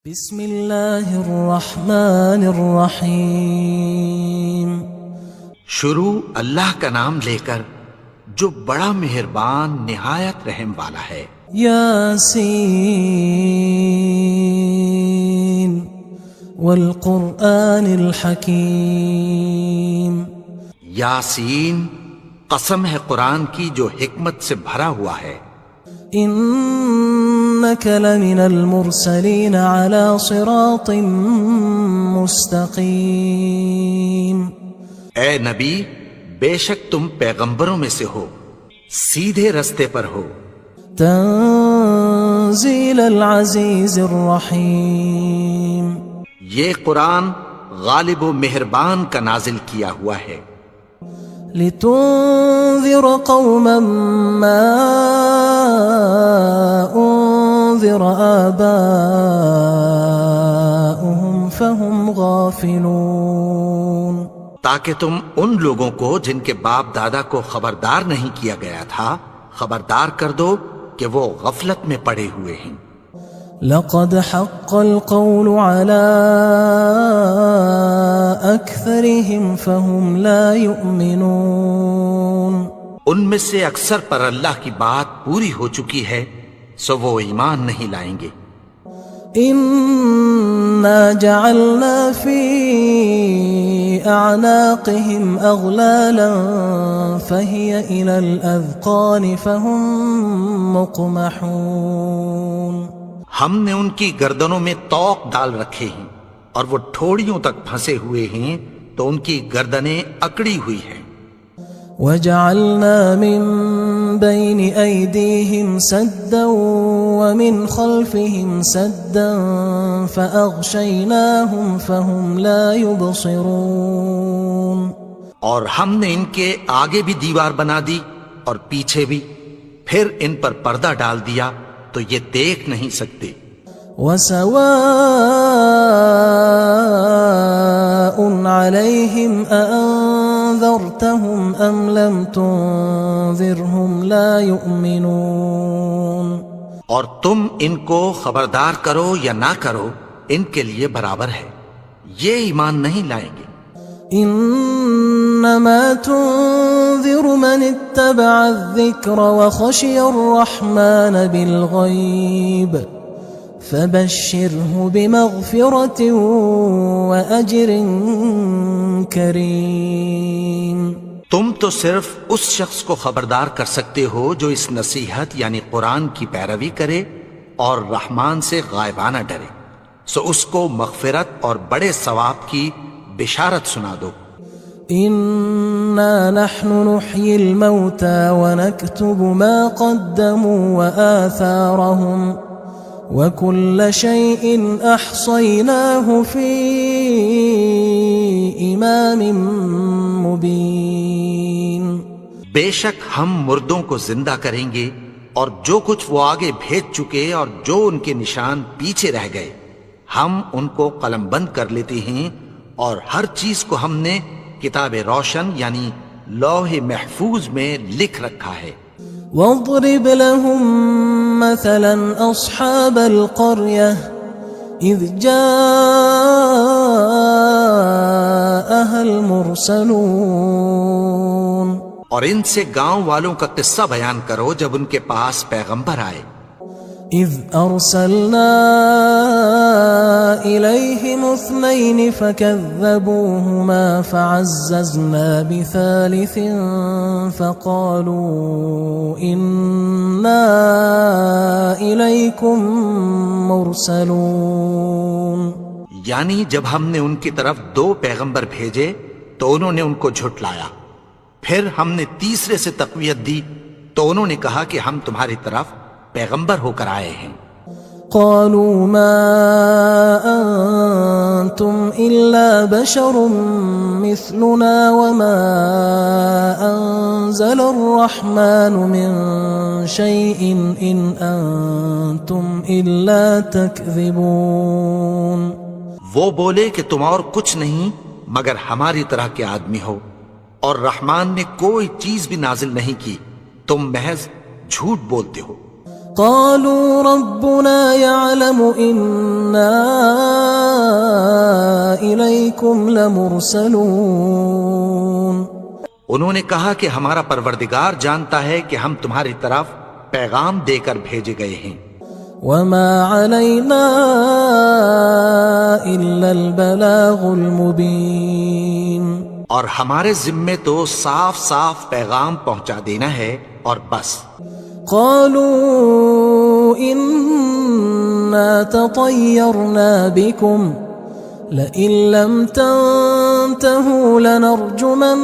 بسم اللہ الرحمن الرحیم۔ شروع اللہ کا نام لے کر جو بڑا مہربان نہایت رحم والا ہے۔ یاسین والقرآن الحکیم۔ یاسین، قسم ہے قرآن کی جو حکمت سے بھرا ہوا ہے۔ انک لمن المرسلین علی صراط مستقیم۔ اے نبی، بے شک تم پیغمبروں میں سے ہو، سیدھے رستے پر ہو۔ تنزیل العزیز الرحیم۔ یہ قرآن غالب و مہربان کا نازل کیا ہوا ہے۔ لتنذر قوما ما انذر آباؤهم فهم غافلون۔ تاکہ تم ان لوگوں کو جن کے باپ دادا کو خبردار نہیں کیا گیا تھا خبردار کر دو کہ وہ غفلت میں پڑے ہوئے ہیں۔ لقد حق القول على أكثرهم فهم لا يؤمنون۔ ان میں سے اکثر پر اللہ کی بات پوری ہو چکی ہے سو وہ ایمان نہیں لائیں گے۔ إنا جعلنا في أعناقهم أغلالا فهي إلى الأذقان فهم مقمحون۔ ہم نے ان کی گردنوں میں طوق ڈال رکھے ہیں اور وہ ٹھوڑیوں تک پھنسے ہوئے ہیں تو ان کی گردنیں اکڑی ہوئی ہیں۔ وجعلنا من بين أيديهم سدا ومن خلفهم سدا فأغشيناهم فهم لا يبصرون۔ اور ہم نے ان کے آگے بھی دیوار بنا دی اور پیچھے بھی، پھر ان پر پردہ ڈال دیا تو یہ دیکھ نہیں سکتے۔ وسواء عليهم أأنذرتهم أم لم تنذرهم لا يؤمنون۔ اور تم ان کو خبردار کرو یا نہ کرو ان کے لیے برابر ہے، یہ ایمان نہیں لائیں گے۔ انما تنذر من اتبع الذکر وخشی الرحمن بالغیب فبشره بمغفرة وأجر کریم۔ تم تو صرف اس شخص کو خبردار کر سکتے ہو جو اس نصیحت یعنی قرآن کی پیروی کرے اور رحمان سے غائبانہ ڈرے، سو اس کو مغفرت اور بڑے ثواب کی بشارت سنا دو۔ انا نحن نحيي الموتى ونكتب ما قدموا وآثارهم وكل شيء احصيناه في امام مبين۔ بے شک ہم مردوں کو زندہ کریں گے اور جو کچھ وہ آگے بھیج چکے اور جو ان کے نشان پیچھے رہ گئے ہم ان کو قلم بند کر لیتے ہیں، اور ہر چیز کو ہم نے کتاب روشن یعنی لوح محفوظ میں لکھ رکھا ہے۔ واضرب لهم مثلا أصحاب القرية إذ جاءها المرسلون۔ اور ان سے گاؤں والوں کا قصہ بیان کرو جب ان کے پاس پیغمبر آئے۔ إذ أرسلنا إليهم اثنين فكذبوهما فعززنا بثالث فقالوا إنا إليكم مرسلون۔ یعنی جب ہم نے ان کی طرف 2 پیغمبر بھیجے تو انہوں نے ان کو جھٹلایا، پھر ہم نے تیسرے سے تقویت دی تو انہوں نے کہا کہ ہم تمہاری طرف پیغمبر ہو کر آئے ہیں۔ قالوا ما أنتم إلا بشر مثلنا وما أنزل الرحمن من شيء إن أنتم إلا تكذبون۔ وہ بولے کہ تم اور کچھ نہیں مگر ہماری طرح کے آدمی ہو، اور رحمان نے کوئی چیز بھی نازل نہیں کی، تم محض جھوٹ بولتے ہو۔ قالوا ربنا يعلم إنا إليكم لمرسلون. انہوں نے کہا کہ ہمارا پروردگار جانتا ہے کہ ہم تمہاری طرف پیغام دے کر بھیجے گئے ہیں. وما علينا إلا البلاغ المبين. اور ہمارے ذمے تو صاف صاف پیغام پہنچا دینا ہے اور بس. قالوا إنا تطيرنا بكم لئن لم تنتهوا لنرجمنكم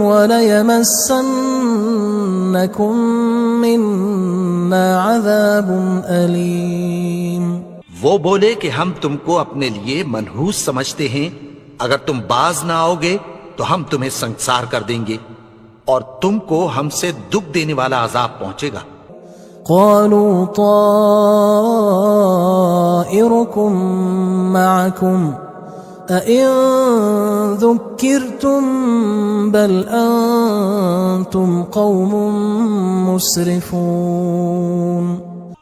وليمسنكم منا عذاب أليم. وہ بولے کہ ہم تم کو اپنے لیے منحوس سمجھتے ہیں، اگر تم باز نہ آؤ گے تو ہم تمہیں سنسار کر دیں گے اور تم کو ہم سے دکھ دینے والا عذاب پہنچے گا. قالوا طائركم معكم أئن ذكرتم بل أنتم قوم مسرفون.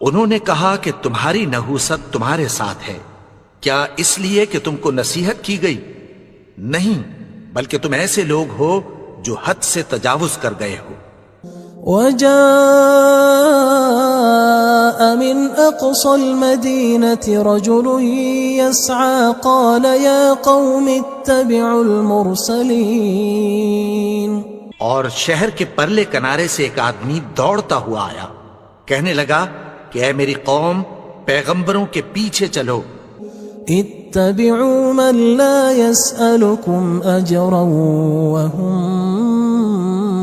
انہوں نے کہا کہ تمہاری نحوست تمہارے ساتھ ہے، کیا اس لیے کہ تم کو نصیحت کی گئی؟ نہیں، بلکہ تم ایسے لوگ ہو جو حد سے تجاوز کر گئے ہو. وجاء من أقصى المدينة رجل يسعى قال يا قوم اتبعوا المرسلين. اور شہر کے پرلے کنارے سے ایک آدمی دوڑتا ہوا آیا، کہنے لگا کہ اے میری قوم، پیغمبروں کے پیچھے چلو. اتبعوا من لا يسألكم أجرا وهم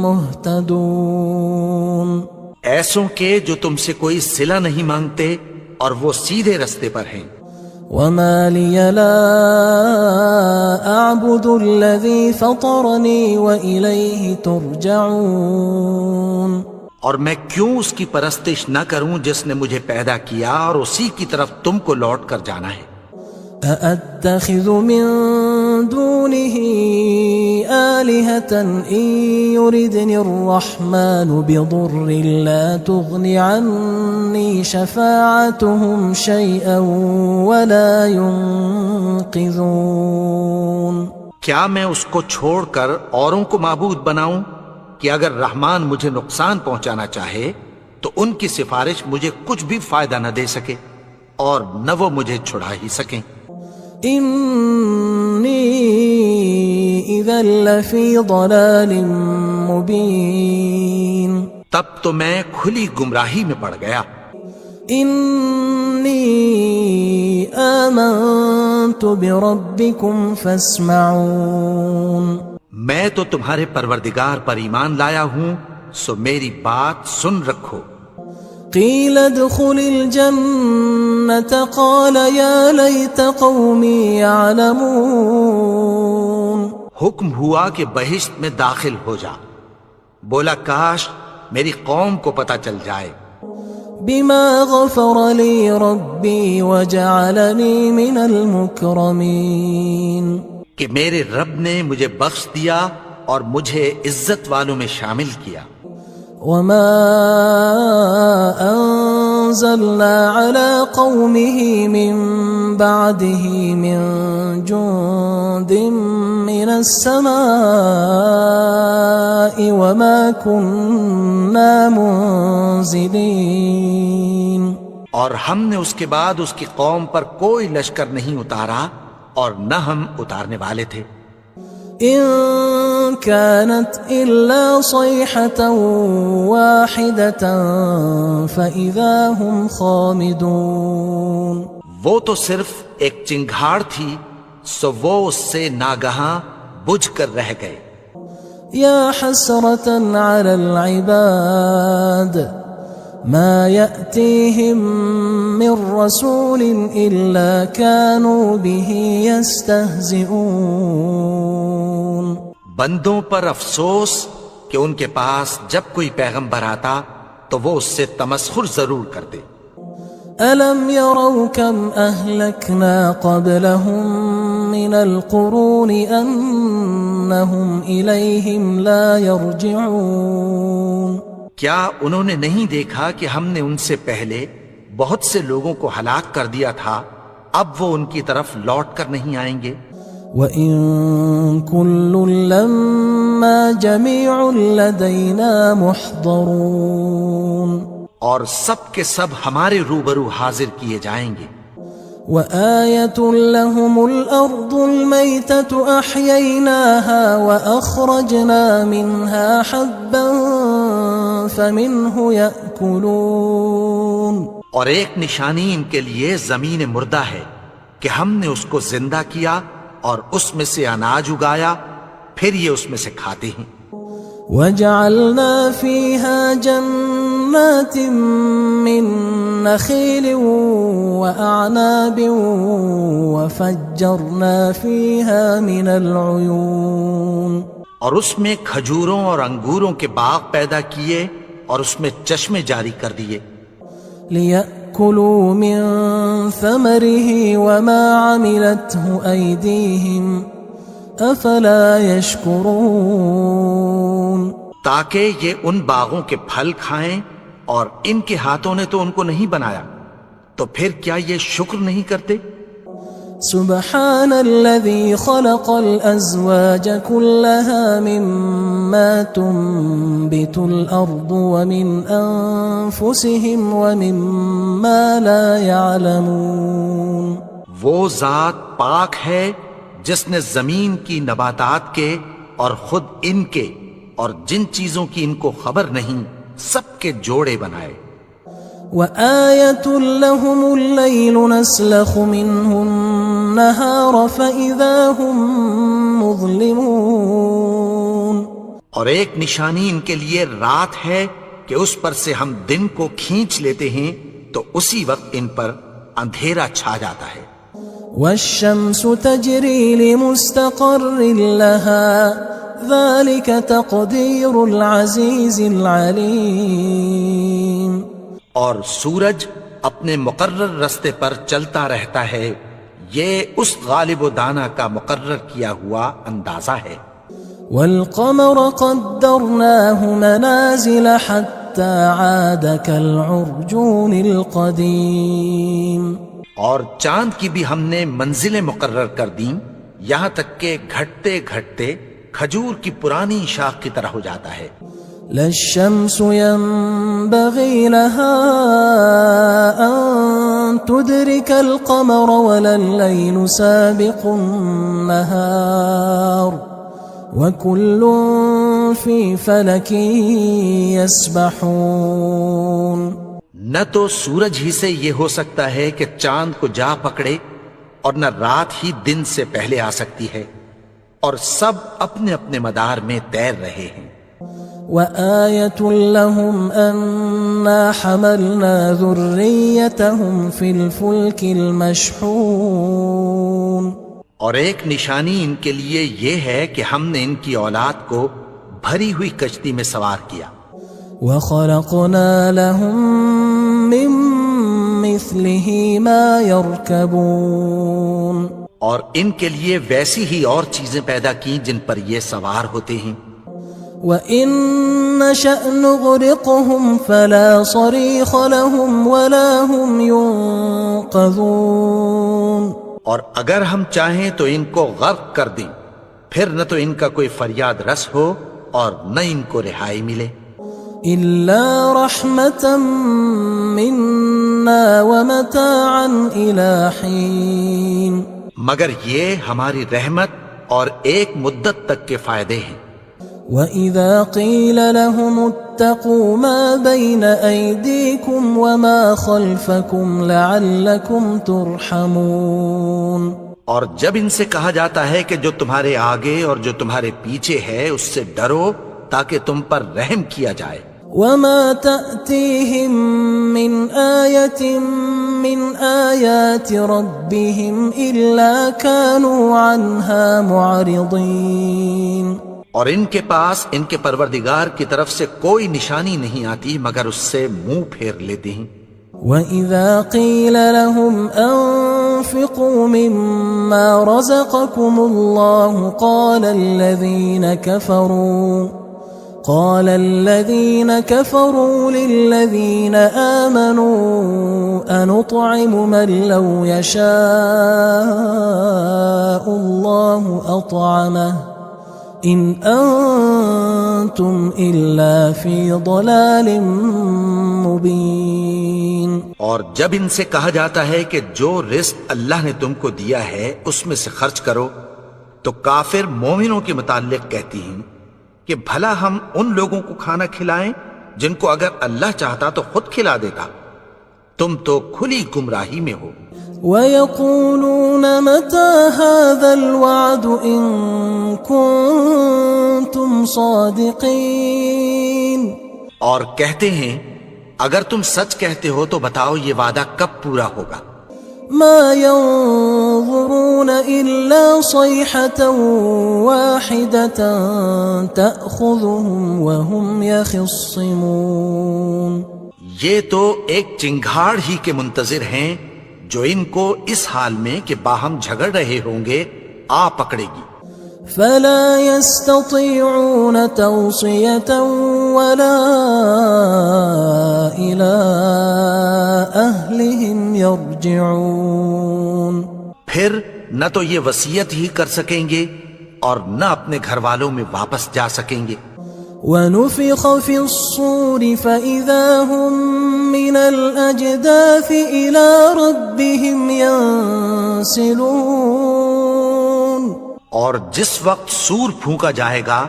مهتدون. ایسوں کے جو تم سے کوئی صلہ نہیں مانگتے اور وہ سیدھے رستے پر ہیں. وما لي لا أعبد الذي فطرني وإليه ترجعون. اور میں کیوں اس کی پرستش نہ کروں جس نے مجھے پیدا کیا اور اسی کی طرف تم کو لوٹ کر جانا ہے. أأتخذ من دونه آلهة إن يردني الرحمن بضر لا تغن عني شفاعتهم شيئا ولا ينقذون. کیا میں اس کو چھوڑ کر اوروں کو معبود بناؤں کہ اگر رحمان مجھے نقصان پہنچانا چاہے تو ان کی سفارش مجھے کچھ بھی فائدہ نہ دے سکے اور نہ وہ مجھے چھڑا ہی سکیں. إني إذا لفي ضلال مبين. تب تو میں کھلی گمراہی میں پڑ گیا. إني آمنت بربكم فاسمعون. میں تو تمہارے پروردگار پر ایمان لایا ہوں، سو میری بات سن رکھو. قيل ادخل الجنة قال يا ليت قومي يعلمون. حکم ہوا کہ بہشت میں داخل ہو جا. بولا کاش میری قوم کو پتہ چل جائے. بما غفر لي ربي وجعلني من المكرمين. کہ میرے رب نے مجھے بخش دیا اور مجھے عزت والوں میں شامل کیا. وما أنزلنا على قومه من بعده من جند من السماء وما كنا منزلين. اور ہم نے اس کے بعد اس کی قوم پر کوئی لشکر نہیں اتارا اور نہ ہم اتارنے والے تھے. إن كانت إلا صيحة واحدة فإذا هم خامدون. وہ تو صرف ایک چنگھاڑ تھی، سو وہ اس سے ناگہاں بجھ کر رہ گئے. يا حسرة على العباد ما يأتيهم من رسول إلا كانوا به يستهزئون. بندوں پر افسوس کہ ان کے پاس جب کوئی پیغمبر آتا تو وہ اس سے تمسخر ضرور کرتے. ألم يروا كم أهلكنا قبلهم من القرون أنهم إليهم لا يرجعون. کیا انہوں نے نہیں دیکھا کہ ہم نے ان سے پہلے بہت سے لوگوں کو ہلاک کر دیا تھا، اب وہ ان کی طرف لوٹ کر نہیں آئیں گے؟ وَإِن كُلٌّ لَمَّا جَمِيعٌ لَدَيْنَا مُحْضَرُونَ، اور سب کے سب ہمارے روبرو حاضر کیے جائیں گے۔ وَآيَةٌ لَهُمُ الْأَرْضُ الْمَيْتَةُ أَحْيَيْنَاهَا وَأَخْرَجْنَا مِنْهَا حَبًّا فَمِنْهُ يَأْكُلُونَ، اور ایک نشانی ان کے لیے زمین مردہ ہے کہ ہم نے اس کو زندہ کیا اور اس میں سے اناج اگایا، پھر یہ اس میں سے کھاتے ہیں۔ وَجَعَلْنَا فِيهَا جَنَّاتٍ مِّن نَخِيلٍ وَأَعْنَابٍ وَفَجَّرْنَا فِيهَا مِنَ الْعُيُونِ، اور اس میں کھجوروں اور انگوروں کے باغ پیدا کیے اور اس میں چشمے جاری کر دیے، لِيَأْكُلُوا مِن ثَمَرِهِ وَمَا عَمِلَتْهُ أَيْدِيهِمْ أَفَلَا يَشْكُرُونَ، تاکہ یہ ان باغوں کے پھل کھائیں، اور ان کے ہاتھوں نے تو ان کو نہیں بنایا، تو پھر کیا یہ شکر نہیں کرتے؟ سبحان الذي خلق الأزواج كلها مما تنبت الأرض ومن أنفسهم ومما لا يعلمون، وہ ذات پاک ہے جس نے زمین کی نباتات کے اور خود ان کے اور جن چیزوں کی ان کو خبر نہیں سب کے جوڑے بنائے۔ وآية لهم الليل نسلخ منه النهار فإذا هم مظلمون، اور ایک نشانی ان کے لیے رات ہے کہ اس پر سے ہم دن کو کھینچ لیتے ہیں تو اسی وقت ان پر اندھیرا چھا جاتا ہے۔ والشمس تجري لمستقر لها ذلك تقدير العزيز العليم، اور سورج اپنے مقرر رستے پر چلتا رہتا ہے، یہ اس غالب و دانا کا مقرر کیا ہوا اندازہ ہے۔ والقمر قدرناه منازل حتى عاد كالعرجون القديم، اور چاند کی بھی ہم نے منزلیں مقرر کر دیں، یہاں تک کہ گھٹتے گھٹتے کھجور کی پرانی شاخ کی طرح ہو جاتا ہے۔ لا الشمس ينبغي لها أن تدرك القمر ولا الليل سابق النهار وكل في فلك يسبحون، نہ تو سورج ہی سے یہ ہو سکتا ہے کہ چاند کو جا پکڑے، اور نہ رات ہی دن سے پہلے آ سکتی ہے، اور سب اپنے اپنے مدار میں تیر رہے ہیں۔ وآية لهم أنا حملنا ذريتهم في الفلك المشحون، اور ایک نشانی ان کے لیے یہ ہے کہ ہم نے ان کی اولاد کو بھری ہوئی کشتی میں سوار کیا۔ وخلقنا لهم من مثله ما يركبون، اور ان کے لیے ویسی ہی اور چیزیں پیدا کی جن پر یہ سوار ہوتے ہیں۔ وَإِن نَّشَأْ نُغْرِقْهُمْ فَلَا صَرِيخَ لَهُمْ وَلَا هُمْ يُنقَذُونَ، اور اگر ہم چاہیں تو ان کو غرق کر دیں، پھر نہ تو ان کا کوئی فریاد رس ہو اور نہ ان کو رہائی ملے۔ إِلَّا رَحْمَةً مِنَّا وَمَتَاعًا إِلَى حِينٍ، مگر یہ ہماری رحمت اور ایک مدت تک کے فائدے ہیں۔ وَإِذَا قِيلَ لَهُمُ اتَّقُوا مَا بَيْنَ أَيْدِيكُمْ وَمَا خَلْفَكُمْ لَعَلَّكُمْ تُرْحَمُونَ، اور جب ان سے کہا جاتا ہے کہ جو تمہارے آگے اور جو تمہارے پیچھے ہے اس سے ڈرو تاکہ تم پر رحم کیا جائے۔ وَمَا تَأْتِيهِم مِّنْ آيَةٍ مِّنْ آيَاتِ رَبِّهِمْ إِلَّا كَانُوا عَنْهَا مُعْرِضِينَ، اور ان کے پاس ان کے پروردگار کی طرف سے کوئی نشانی نہیں آتی مگر اس سے منہ پھیر لیتے ہیں۔ وَإِذَا قِيلَ لَهُمْ أَنفِقُوا مِمَّا رَزَقَكُمُ اللَّهُ قال الذين كفروا للذين آمنوا أنطعم من لو يشاء الله أطعمه إن أنتم إلا في ضلال مبين. اور جب ان سے کہا جاتا ہے کہ جو رزق اللہ نے تم کو دیا ہے اس میں سے خرچ کرو، تو کافر مومنوں کے متعلق کہتی ہیں کہ بھلا ہم ان لوگوں کو کھانا کھلائیں جن کو اگر اللہ چاہتا تو خود کھلا دیتا. تم تو کھلی گمراہی میں ہو. وَيَقُولُونَ مَتَى هَذَا الْوَعْدُ إِن كُنتُمْ صَادِقِينَ. اور کہتے ہیں اگر تم سچ کہتے ہو تو بتاؤ یہ وعدہ کب پورا ہوگا. مَا يَنظُرُونَ إِلَّا صَيْحَةً وَاحِدَةً تَأْخُذُهُمْ وَهُمْ يَخِصِّمُونَ. یہ تو ایک چنگھاڑ ہی کے منتظر ہیں جو ان کو اس حال میں کہ باہم جھگڑ رہے ہوں گے آ پکڑے گی. فلا يستطيعون توصية ولا إلى أهلهم يرجعون. پھر نہ تو یہ وصیت ہی کر سکیں گے اور نہ اپنے گھر والوں میں واپس جا سکیں گے. ونفخ في الصور فإذا هم من الأجداث إلى ربهم ينسلون. اور جس وقت سور پھونکا جائے گا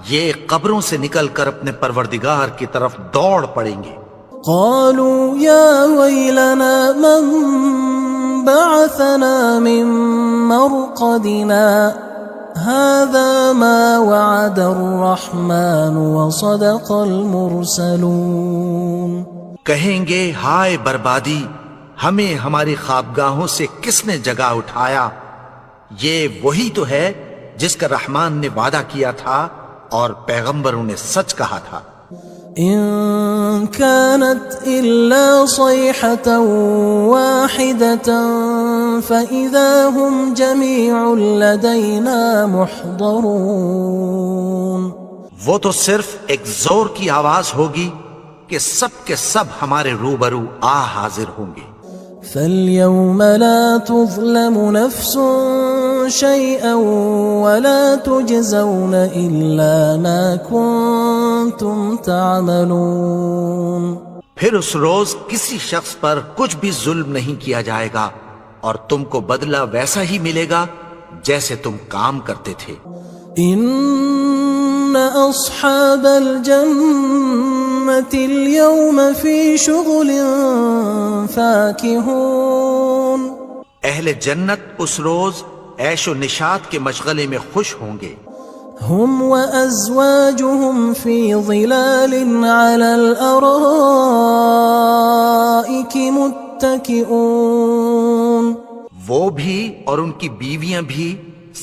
یہ قبروں سے نکل کر اپنے پروردگار کی طرف دوڑ پڑیں گے. قالوا يا ويلنا من بعثنا من مرقدنا هذا ما وعد الرحمن وصدق المرسلون. کہیں گے ہائے بربادی، ہمیں ہماری خوابگاہوں سے کس نے جگا اٹھایا. یہ وہی تو ہے جس کا رحمان نے وعدہ کیا تھا اور پیغمبروں نے سچ کہا تھا. إن كانت إلا صيحة واحدة فإذا هم جميع لدينا محضرون. وہ تو صرف ایک زور کی آواز ہوگی کہ سب کے سب ہمارے روبرو آ حاضر ہوں گے. فاليوم لا تظلم نفس شيئا ولا تجزون إلا ما كنتم تعملون. پھر اس روز کسی شخص پر کچھ بھی ظلم نہیں کیا جائے گا اور تم کو بدلہ ویسا ہی ملے گا جیسے تم کام کرتے تھے. إن أصحاب الجنة اليوم في شغل فاكهون. اہل جنت اس روز عیش و نشاط کے مشغلے میں خوش ہوں گے. هم وأزواجهم في ظلال على الأرائك متكئون. وہ بھی اور ان کی بیویاں بھی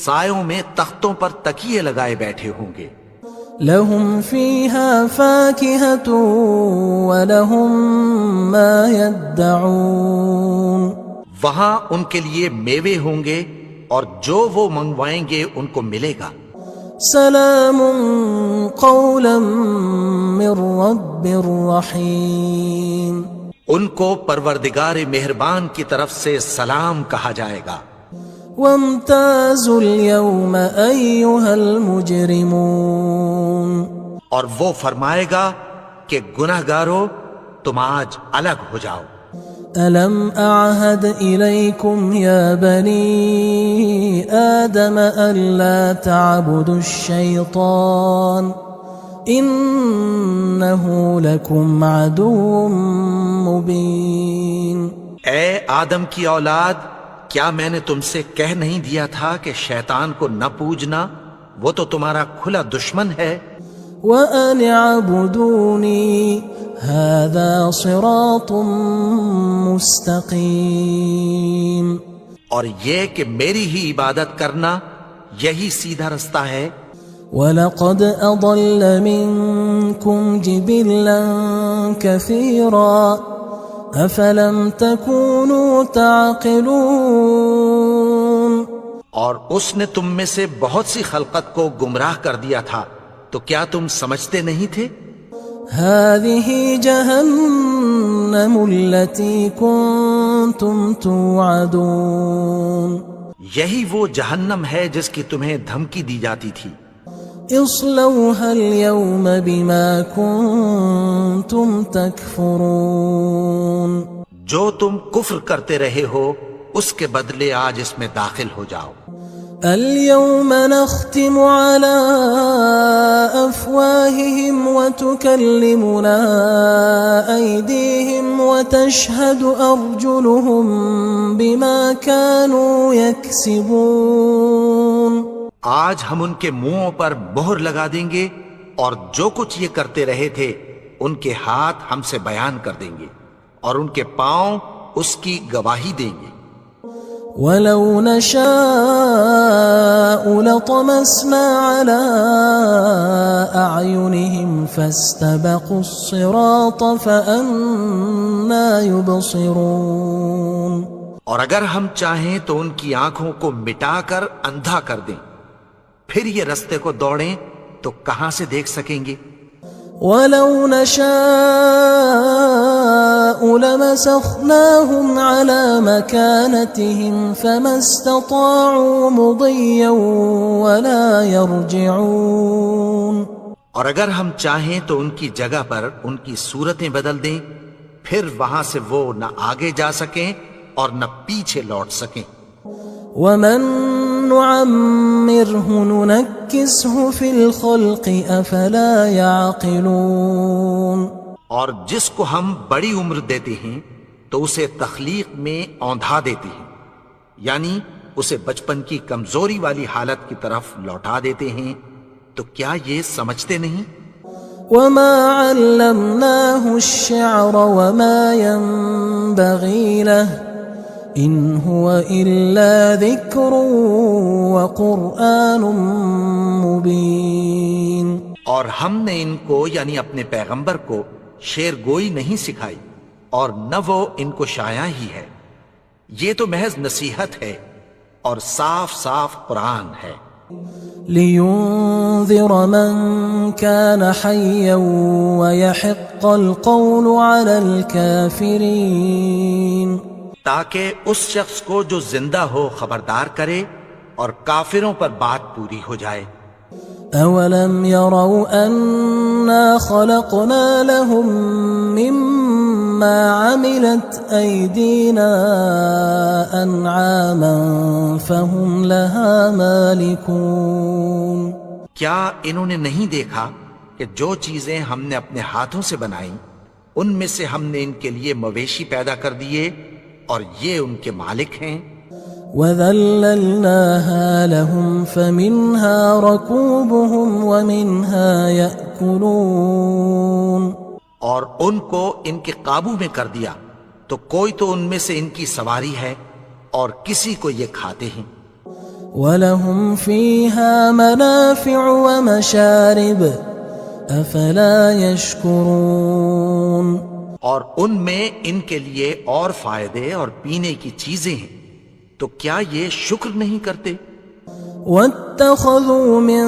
سایوں میں تختوں پر تکیے لگائے بیٹھے ہوں گے. لهم فيها فاكهة ولهم ما يدعون. وہاں ان کے لیے میوے ہوں گے اور جو وہ منگوائیں گے ان کو ملے گا. سلام قولا من رب رحیم. ان کو پروردگار مہربان کی طرف سے سلام کہا جائے گا. وامتازوا اليوم أيها المجرمون. اور وہ فرمائے گا کہ گناہگارو تم آج الگ ہو جاؤ. ألم أعهد إليكم يا بني آدم ألا تعبدوا الشيطان إنه لكم عدو مبين. اے آدم کی اولاد، کیا میں نے تم سے کہہ نہیں دیا تھا کہ شیطان کو نہ پوجنا، وہ تو تمہارا کھلا دشمن ہے. وَأَنِ اعْبُدُونِي هَذَا صِرَاطٌ مُسْتَقِيمٌ. اور یہ کہ میری ہی عبادت کرنا یہی سیدھا رستہ ہے. وَلَقَدْ أَضَلَّ مِنْكُمْ جِبِلًّا كَثِيرًا أَفَلَمْ تَكُونُوا تَعْقِلُونَ. اور اس نے تم میں سے بہت سی خلقت کو گمراہ کر دیا تھا، تو کیا تم سمجھتے نہیں تھے؟ هذه جهنم التي كنتم توعدون یہی وہ جہنم ہے جس کی تمہیں دھمکی دی جاتی تھی۔ اصلوها اليوم بما كنتم تكفرون جو تم کفر کرتے رہے ہو اس کے بدلے آج اس میں داخل ہو جاؤ۔ اليوم نختم على أفواههم وتكلمنا أيديهم وتشهد أرجلهم بما كانوا يكسبون آج ہم ان کے منہوں پر مہر لگا دیں گے اور جو کچھ یہ کرتے رہے تھے ان کے ہاتھ ہم سے بیان کر دیں گے اور ان کے پاؤں اس کی گواہی دیں گے۔ وَلَوْ نَشَاءُ لَطَمَسْنَا عَلَىٰ أَعْيُنِهِمْ فَاسْتَبَقُوا الصِّرَاطَ فَأَنَّىٰ يُبْصِرُونَ اور اگر ہم چاہیں تو ان کی آنکھوں کو مٹا کر اندھا کر دیں، پھر یہ رستے کو دوڑیں تو کہاں سے دیکھ سکیں گے؟ وَلَوْ نَشَاءُ لَمَسَخْنَاهُمْ عَلَىٰ مَكَانَتِهِمْ فَمَا اسْتَطَاعُوا مُضِيًّا وَلَا يَرْجِعُونَ اور اگر ہم چاہیں تو ان کی جگہ پر ان کی صورتیں بدل دیں، پھر وہاں سے وہ نہ آگے جا سکیں اور نہ پیچھے لوٹ سکیں۔ وَمَن نُعَمِّرْهُ نُنَكِّسْهُ فِي الْخَلْقِ أَفَلَا يَعْقِلُونَ اور جس کو ہم بڑی عمر دیتے ہیں تو اسے تخلیق میں اوندھا دیتے ہیں، یعنی اسے بچپن کی کمزوری والی حالت کی طرف لوٹا دیتے ہیں، تو کیا یہ سمجھتے نہیں؟ وَمَا عَلَّمْنَاهُ الشِّعْرَ وَمَا يَنبَغِي لَهُ إِنْ هُوَ إِلَّا ذِكْرٌ وَقُرْآنٌ مُبِينٌ اور ہم نے ان کو یعنی اپنے پیغمبر کو شعر گوئی نہیں سکھائی اور نہ وہ ان کو شایع ہی ہے، یہ تو محض نصیحت ہے اور صاف صاف قرآن ہے۔ لِيُنذِرَ مَن كَانَ حَيًّا وَيَحِقَّ الْقَوْلُ عَلَى الْكَافِرِينَ تاکہ اس شخص کو جو زندہ ہو خبردار کرے اور کافروں پر بات پوری ہو جائے۔ أَوَلَمْ يَرَوْا أَنَّا خَلَقْنَا لَهُم مِّمَّا عَمِلَتْ أَيْدِينَا أَنْعَامًا فَهُمْ لَهَا مَالِكُونَ کیا انہوں نے نہیں دیکھا کہ جو چیزیں ہم نے اپنے ہاتھوں سے بنائیں ان میں سے ہم نے ان کے لیے مویشی پیدا کر دیے اور یہ ان کے مالک ہیں۔ وَذَلَّلْنَاهَا لَهُمْ فَمِنْهَا رَكُوبُهُمْ وَمِنْهَا يَأْكُلُونَ اور ان کو ان کے قابو میں کر دیا تو کوئی تو ان میں سے ان کی سواری ہے اور کسی کو یہ کھاتے ہیں۔ وَلَهُمْ فِيهَا مَنَافِعُ وَمَشَارِبُ أَفَلَا يَشْكُرُونَ اور ان میں ان کے لیے اور فائدے اور پینے کی چیزیں ہیں، تو کیا یہ شکر نہیں کرتے؟ وَاتَّخَذُوا مِن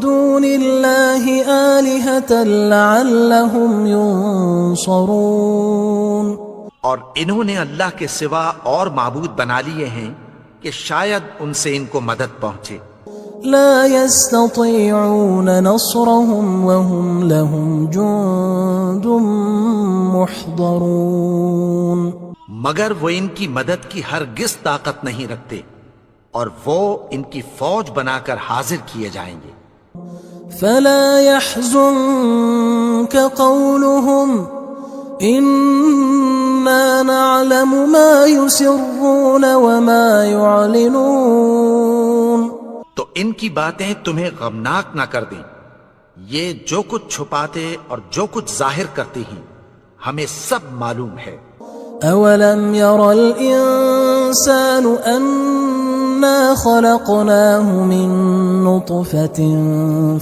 دُونِ اللَّهِ آلِهَةً لَعَلَّهُمْ يُنصَرُونَ اور انہوں نے اللہ کے سوا اور معبود بنا لیے ہیں کہ شاید ان سے ان کو مدد پہنچے۔ لا يستطيعون نصرهم وهم لهم جند محضرون مگر وہ ان کی مدد کی ہرگز طاقت نہیں رکھتے اور وہ ان کی فوج بنا کر حاضر کیے جائیں گے۔ فلا يحزنك قولهم إنا نعلم ما يسرون وما يعلنون تو ان کی باتیں تمہیں غمناک نہ کر دیں، یہ جو کچھ چھپاتے اور جو کچھ ظاہر کرتے ہیں ہمیں سب معلوم ہے۔ أولم ير الإنسان أنا خلقناه من نطفة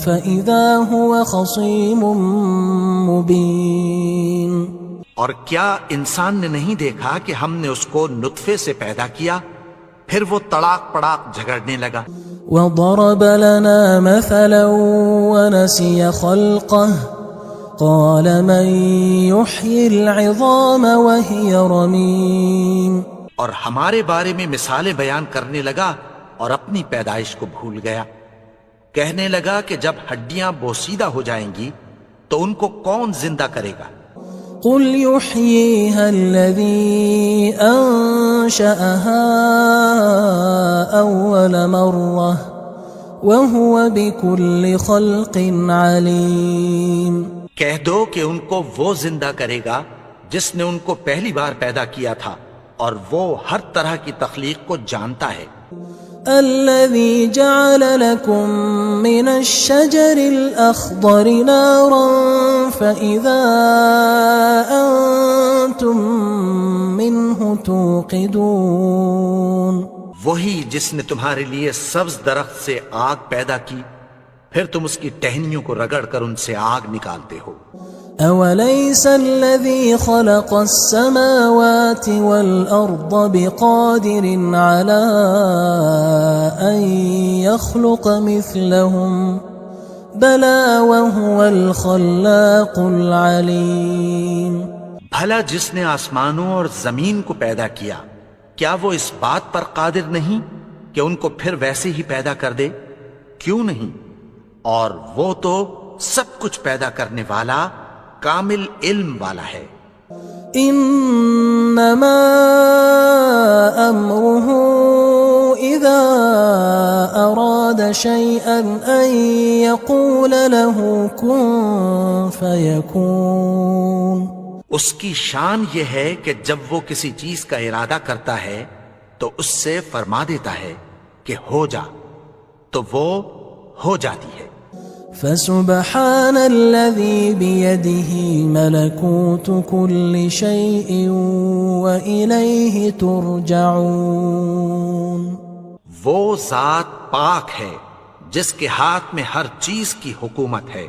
فإذا هو خصيم مبين اور کیا انسان نے نہیں دیکھا کہ ہم نے اس کو نطفے سے پیدا کیا، پھر وہ تڑاک پڑاک جھگڑنے لگا۔ وضرب لنا مثلا ونسي خلقه قال من يحيي العظام وهي رميم اور ہمارے بارے میں مثالیں بیان کرنے لگا اور اپنی پیدائش کو بھول گیا. کہنے لگا کہ جب ہڈیاں بوسیدہ ہو جائیں گی تو ان کو کون زندہ کرے گا؟ قل يحييها الذي أنشأها أول مرة وهو بكل خلق عليم. کہہ دو کہ ان کو وہ زندہ کرے گا جس نے ان کو پہلی بار پیدا کیا تھا اور وہ ہر طرح کی تخلیق کو جانتا ہے. الذي جعل لكم من الشجر الأخضر نارا فإذا أنتم منه توقدون. وہی جس نے تمہارے لیے سبز درخت سے آگ پیدا کی پھر تم اس کی ٹہنیوں کو رگڑ کر ان سے آگ نکالتے ہو. أوليس الذي خلق السماوات والأرض بقادر على أن يخلق مثلهم بلى وهو الخلاق العليم. بھلا جس نے آسمانوں اور زمین کو پیدا کیا کیا وہ اس بات پر قادر نہیں کہ ان کو پھر ویسے ہی پیدا کر دے؟ کیوں نہیں؟ اور وہ تو سب کچھ پیدا کرنے والا کامل علم والا ہے. انما امره اذا اراد شيئا ان يقول له كن فيكون. اس کی شان یہ ہے کہ جب وہ کسی چیز کا ارادہ کرتا ہے تو اس سے فرما دیتا ہے کہ ہو جا تو وہ ہو جاتی ہے. فسبحان الذي بيده ملكوت كل شيء وإليه ترجعون. وہ ذات پاک ہے جس کے ہاتھ میں ہر چیز کی حکومت ہے